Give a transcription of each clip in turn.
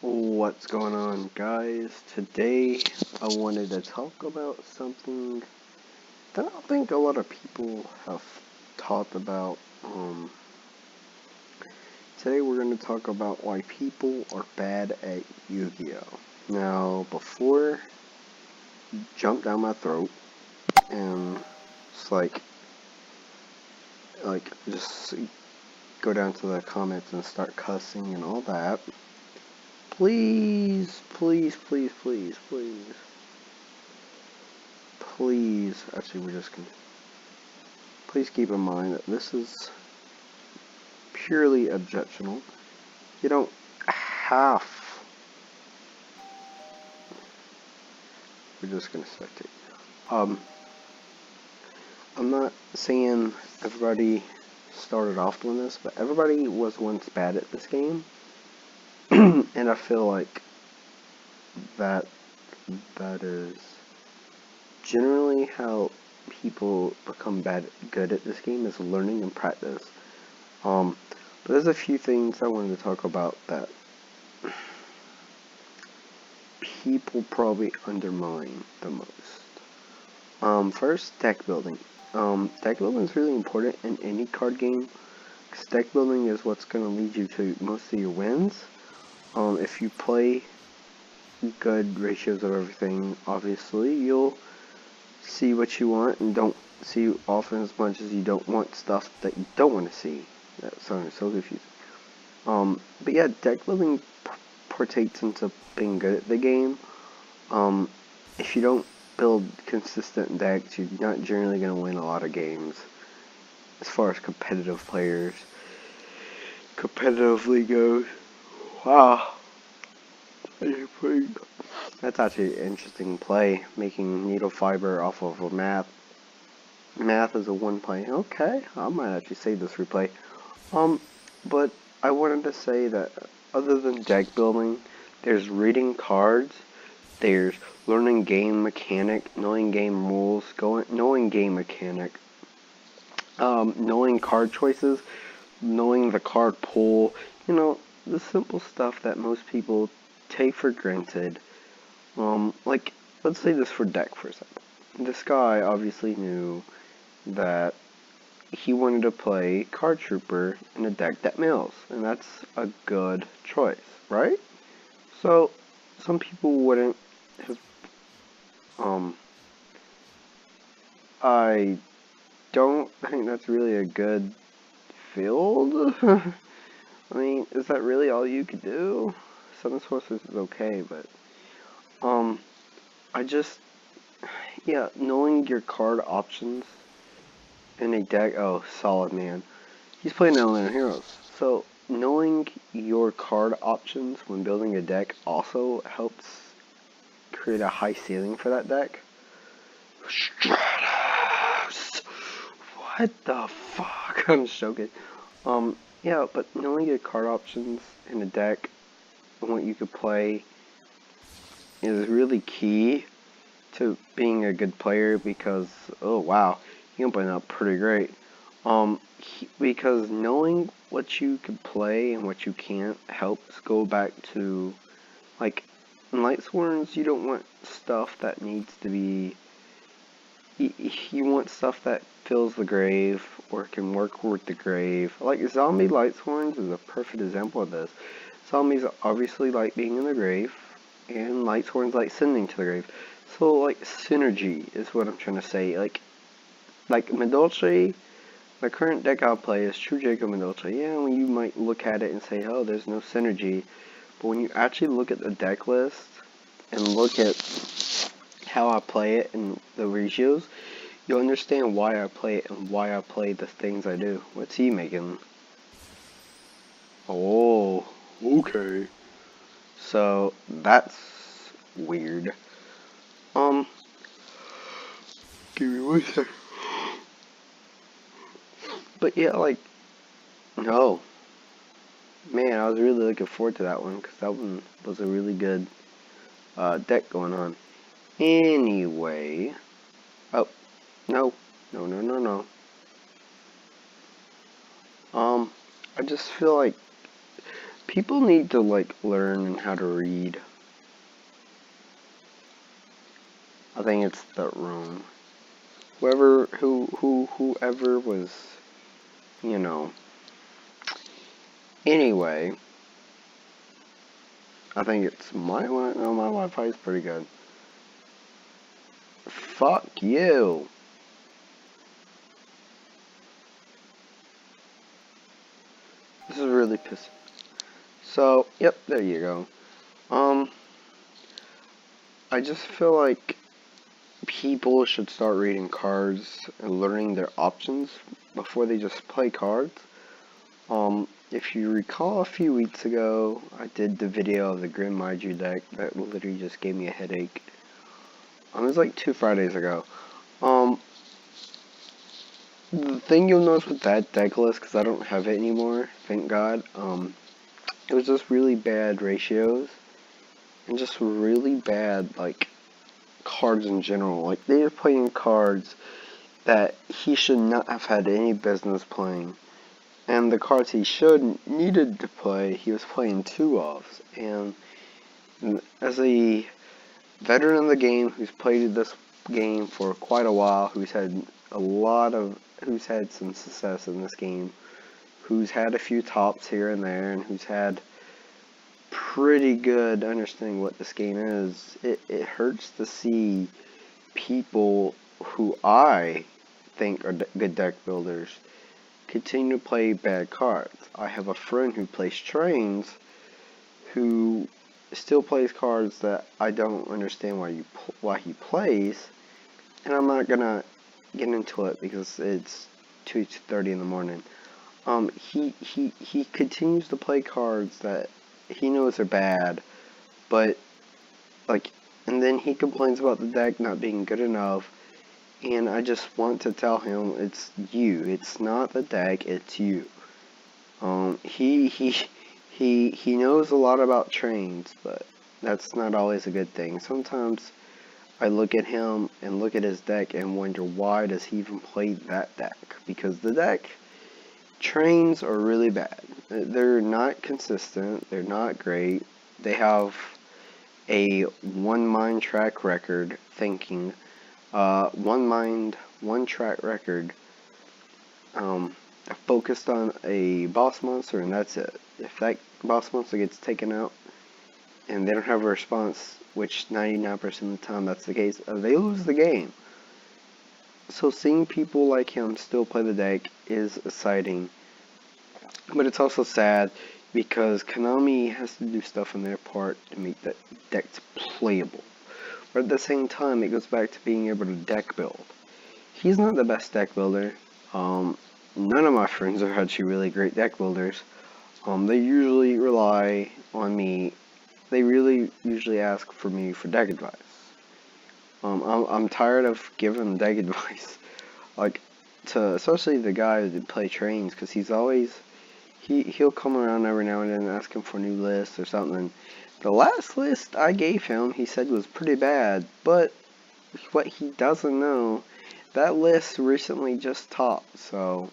What's going on, guys? Today I wanted to talk about something that I don't think a lot of people have talked about. Today we're going to talk about why people are bad at Yu-Gi-Oh! Now, before you jump down my throat and it's just go down to the comments and start cussing and all that, please, actually we're just gonna, please keep in mind that this is purely objectional. You don't have, we're just gonna spectate. I'm not saying everybody started off doing this, but everybody was once bad at this game. And I feel like that is generally how people become good at this game, is learning and practice. But there's a few things I wanted to talk about that people probably undermine the most. First, deck building. Deck building is really important in any card game, because deck building is what's going to lead you to most of your wins. If you play good ratios of everything, obviously you'll see what you want and don't see often as much as you don't want stuff that you don't want to see. That sounds so confusing. But yeah, deck building partakes into being good at the game. If you don't build consistent decks, you're not generally going to win a lot of games. As far as competitively goes. Wow. That's actually an interesting play, making needle fiber off of a math. Math is a one play. Okay, I might actually save this replay. But I wanted to say that other than deck building, there's reading cards, there's learning game mechanic, knowing game rules, knowing game mechanic, knowing card choices, knowing the card pool, the simple stuff that most people take for granted. Like, let's say this for deck, for example. This guy obviously knew that he wanted to play Card Trooper in a deck that mills, and that's a good choice, right? So, some people wouldn't have, I don't think that's really a good field. I mean, is that really all you could do? Seven sources is okay, but, knowing your card options in a deck, oh, solid, man. He's playing Elemental Heroes, so knowing your card options when building a deck also helps create a high ceiling for that deck. Stratos! What the fuck? I'm just joking. Yeah, but knowing your card options in a deck and what you could play is really key to being a good player, because, oh wow, you can play out pretty great. Because knowing what you can play and what you can't helps go back to, like, in Lightsworns, you don't want stuff that needs to be, you want stuff that fills the grave or can work with the grave. Like, Zombie Lightsworns is a perfect example of this. Zombies obviously like being in the grave, and Lightsworns like sending to the grave. So, like, synergy is what I'm trying to say. Like Medolce, the current deck I'll play is True Jacob Medolce. Yeah, well, you might look at it and say, oh, there's no synergy. But when you actually look at the deck list and look at how I play it and the ratios, you'll understand why I play it and why I play the things I do. What's he making? Oh, okay. So, that's weird. Give me 1 second. But yeah, like, no. Man, I was really looking forward to that one, because that one was a really good deck going on. Anyway. Oh, no. No. I just feel like People need to, like, learn how to read. I think it's that room. Whoever was, you know. Anyway, I think it's my Wi-Fi. No, my Wi-Fi is pretty good. Fuck you. This is really pissing. So, yep, there you go. I just feel like people should start reading cards and learning their options before they just play cards. If you recall a few weeks ago, I did the video of the Grim Maiju deck that literally just gave me a headache. It was like 2 Fridays ago. The thing you'll notice with that deck list, because I don't have it anymore, thank God, it was just really bad ratios, and just really bad, like, cards in general. Like, they were playing cards that he should not have had any business playing. And the cards he needed to play, he was playing 2-offs. And as a veteran of the game, who's played this game for quite a while, who's had some success in this game, who's had a few tops here and there, and who's had pretty good understanding what this game is, it hurts to see people who I think are good deck builders continue to play bad cards. I have a friend who plays trains who still plays cards that I don't understand why he plays, and I'm not gonna get into it because it's 2:30 in the morning. He continues to play cards that he knows are bad, but like, and then he complains about the deck not being good enough. And I just want to tell him, it's you. It's not the deck, it's you. He knows a lot about trains, but that's not always a good thing. Sometimes I look at him and look at his deck and wonder, why does he even play that deck? Because the deck, trains are really bad. They're not consistent, they're not great. They have a one-mind track record thinking. One track record, focused on a boss monster, and that's it. If that boss monster gets taken out, and they don't have a response, which 99% of the time that's the case, they lose the game. So seeing people like him still play the deck is exciting, but it's also sad, because Konami has to do stuff on their part to make that decks playable. But at the same time, it goes back to being able to deck build. He's not the best deck builder. None of my friends are actually really great deck builders. They usually rely on me. They really usually ask for me for deck advice. I'm tired of giving deck advice, like, to especially the guy that play trains, because he's always he'll come around every now and then asking for new lists or something. The last list I gave him, he said was pretty bad, but what he doesn't know, that list recently just topped, so,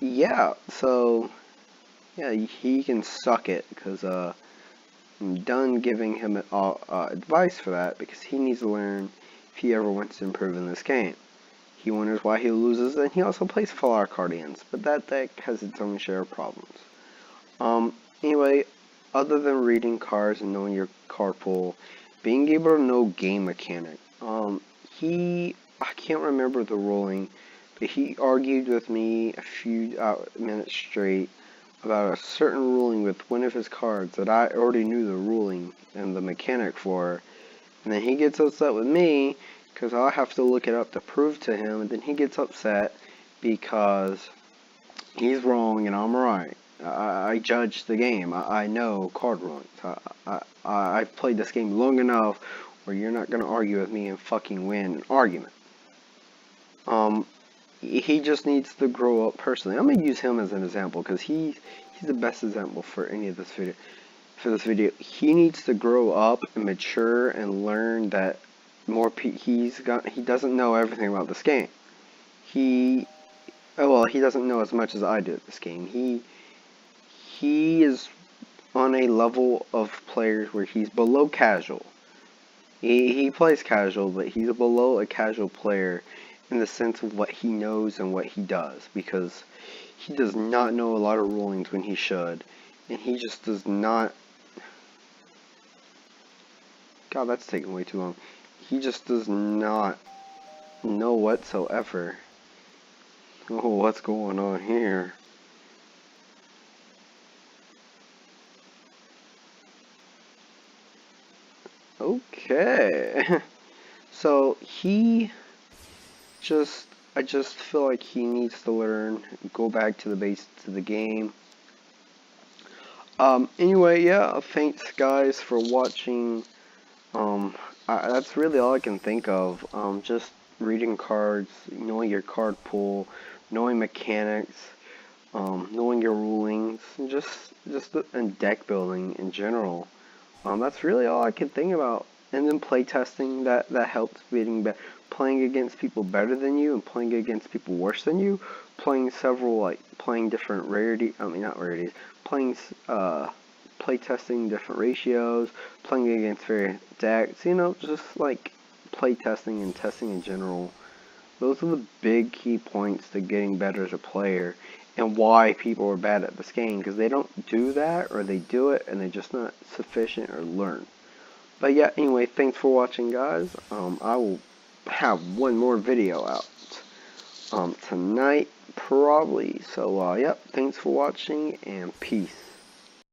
yeah, he can suck it, because, I'm done giving him advice for that, because he needs to learn if he ever wants to improve in this game. He wonders why he loses, and he also plays Full Art Guardians, but that deck has its own share of problems. Anyway, other than reading cards and knowing your card pool, being able to know game mechanic. I can't remember the ruling, but he argued with me a few minutes straight about a certain ruling with one of his cards that I already knew the ruling and the mechanic for, and then he gets upset with me because I have to look it up to prove to him, and then he gets upset because he's wrong and I'm right. I judge the game. I know card rulings. I've played this game long enough where you're not going to argue with me and fucking win an argument. He just needs to grow up personally. I'm going to use him as an example because he's the best example for any of this video. For this video, he needs to grow up and mature and learn that he doesn't know everything about this game. He doesn't know as much as I do at this game. he is on a level of players where he's below casual. He plays casual, but he's below a casual player in the sense of what he knows and what he does, because he does not know a lot of rulings when he should, and he just does not. God, that's taking way too long. He just does not know whatsoever. Oh, what's going on here? Okay. So I just feel like he needs to learn, go back to the basics of the game. Anyway, yeah, thanks guys for watching. That's really all I can think of. Just reading cards, knowing your card pool, knowing mechanics, knowing your rulings, and deck building in general. That's really all I can think about. And then playtesting, that helps getting better. Playing against people better than you and playing against people worse than you. Playing different rarity. I mean, not rarities. Playtesting different ratios. Playing against various decks. You know, just like playtesting and testing in general. Those are the big key points to getting better as a player. And why people are bad at this game, because they don't do that, or they do it and they're just not sufficient or learn. But yeah, anyway, thanks for watching, guys. I will have one more video out tonight, probably. So, yep, thanks for watching, and peace.